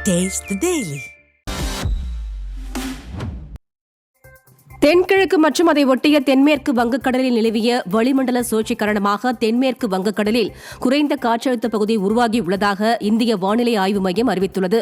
Taste the Daily. தென்கிழக்கு மற்றும் அதை ஒட்டிய தென்மேற்கு வங்கக்கடலில் நிலவிய வளிமண்டல சுழற்சி காரணமாக தென்மேற்கு வங்கக்கடலில் குறைந்த காற்றழுத்த பகுதி உருவாகியுள்ளதாக இந்திய வானிலை ஆய்வு மையம் அறிவித்துள்ளது.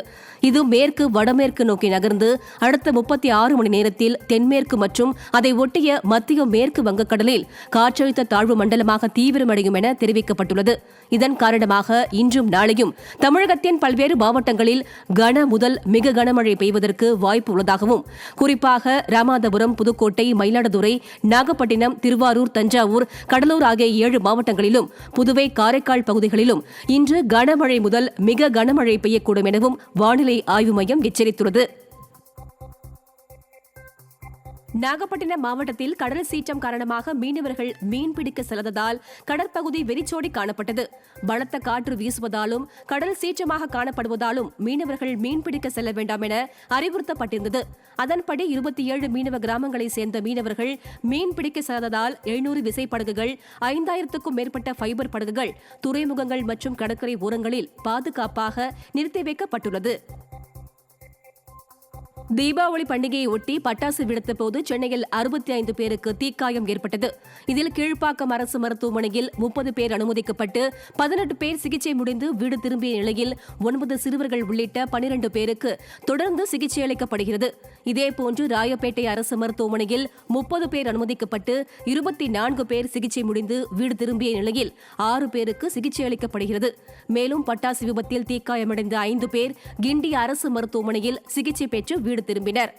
இது மேற்கு வடமேற்கு நோக்கி நகர்ந்து அடுத்த 36 மணி நேரத்தில் தென்மேற்கு மற்றும் அதை ஒட்டிய மத்திய மேற்கு வங்கக்கடலில் காற்றழுத்த தாழ்வு மண்டலமாக தீவிரமடையும் என தெரிவிக்கப்பட்டுள்ளது. இதன் காரணமாக இன்றும் நாளையும் தமிழகத்தின் பல்வேறு மாவட்டங்களில் கன முதல் மிக கனமழை பெய்வதற்கு வாய்ப்பு உள்ளதாகவும், குறிப்பாக ராமநாதபுரம், புதுக்கோட்டை, மயிலாடுதுறை, நாகப்பட்டினம், திருவாரூர், தஞ்சாவூர், கடலூர் ஆகிய 7 மாவட்டங்களிலும், புதுவை, காரைக்கால் பகுதிகளிலும் இன்று கனமழை முதல் மிக கனமழை பெய்யக்கூடும் எனவும் வானிலை ஆய்வு மையம் எச்சரித்துள்ளது. நாகப்பட்டினம் மாவட்டத்தில் கடல் சீற்றம் காரணமாக மீனவர்கள் மீன்பிடிக்க செல்லாததால் கடற்பகுதி வெறிச்சோடி காணப்பட்டது. பலத்த காற்று வீசுவதாலும் கடல் சீற்றமாக காணப்படுவதாலும் மீனவர்கள் மீன்பிடிக்க செல்ல வேண்டாம் என அறிவுறுத்தப்பட்டிருந்தது. அதன்படி 27 மீனவ கிராமங்களை சேர்ந்த மீனவர்கள் மீன்பிடிக்க செல்லாததால் 700 விசைப்படகுகள், 5000க்கும் மேற்பட்ட ஃபைபர் படகுகள் துறைமுகங்கள் மற்றும் கடற்கரை ஓரங்களில் பாதுகாப்பாக நிறுத்தி வைக்கப்பட்டுள்ளது. தீபாவளி பண்டிகையை ஒட்டி பட்டாசு வெடித்தபோது சென்னையில் 65 பேருக்கு தீக்காயம் ஏற்பட்டது. இதில் கீழ்ப்பாக்கம் அரசு மருத்துவமனையில் 30 பேர் அனுமதிக்கப்பட்டு 18 பேர் சிகிச்சை முடிந்து வீடு திரும்பிய நிலையில் 9 சிறுவர்கள் உள்ளிட்ட 12 பேருக்கு தொடர்ந்து சிகிச்சை அளிக்கப்படுகிறது. இதேபோன்று ராயப்பேட்டை அரசு மருத்துவமனையில் 30 பேர் அனுமதிக்கப்பட்டு 24 பேர் சிகிச்சை முடிந்து வீடு திரும்பிய நிலையில் 6 பேருக்கு சிகிச்சை அளிக்கப்படுகிறது. மேலும் பட்டாசு விபத்தில் தீக்காயமடைந்த 5 பேர் கிண்டி அரசு மருத்துவமனையில் சிகிச்சை பெற்று வீடு திரும்பினர்.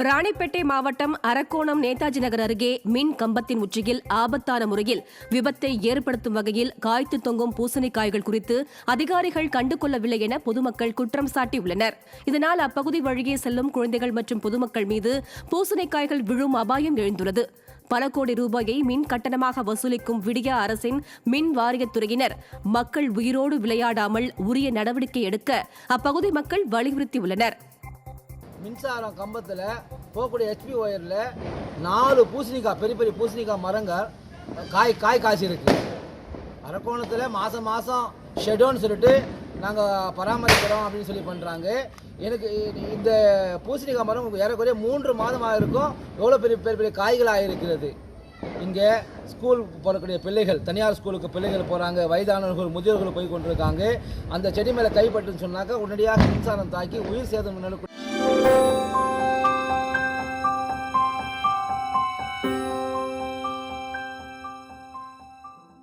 ராணிப்பேட்டை மாவட்டம் அரக்கோணம் நேதாஜி நகர் அருகே மின் கம்பத்தின் உச்சியில் ஆபத்தான முறையில் விபத்தை ஏற்படுத்தும் வகையில் காய்த்து தொங்கும் பூசணிக்காய்கள் குறித்து அதிகாரிகள் கண்டுகொள்ளவில்லை என பொதுமக்கள் குற்றம் சாட்டியுள்ளனர். இதனால் அப்பகுதி வழியே செல்லும் குழந்தைகள் மற்றும் பொதுமக்கள் மீது பூசணிக்காய்கள் விழும் அபாயம் எழுந்துள்ளது. பல கோடி ரூபாயை மின் கட்டணமாக வசூலிக்கும் விடியா அரசின் மின் வாரியத்துறையினர் மக்கள் உயிரோடு விளையாடாமல் உரிய நடவடிக்கை எடுக்க அப்பகுதி மக்கள் வலியுறுத்தியுள்ளனர். மின்சாரம் கம்பத்தில் போகக்கூடிய ஹெச்பி ஒயரில் 4 பூசணிக்காய், பெரிய பெரிய பூசணிக்காய் மரங்கள் காய்ச்சி இருக்கு. அரக்கோணத்தில் மாதம் ஷெடோன்னு சொல்லிட்டு நாங்கள் பராமரிக்கிறோம் அப்படின்னு சொல்லி பண்ணுறாங்க. எனக்கு இந்த பூசணிக்காய் மரம் ஏறக்குறைய 3 மாதமாக இருக்கும். எவ்வளோ பெரிய பெரிய காய்களாக இருக்கிறது. இங்கே ஸ்கூல் போகக்கூடிய பிள்ளைகள், தனியார் ஸ்கூலுக்கு பிள்ளைகள் போகிறாங்க, வயதானவர்கள், முதியோர்கள் போய் கொண்டிருக்காங்க. அந்த செடி மேலே கைப்பட்டுன்னு சொன்னாக்க உடனடியாக மின்சாரம் தாக்கி உயிர் சேதம்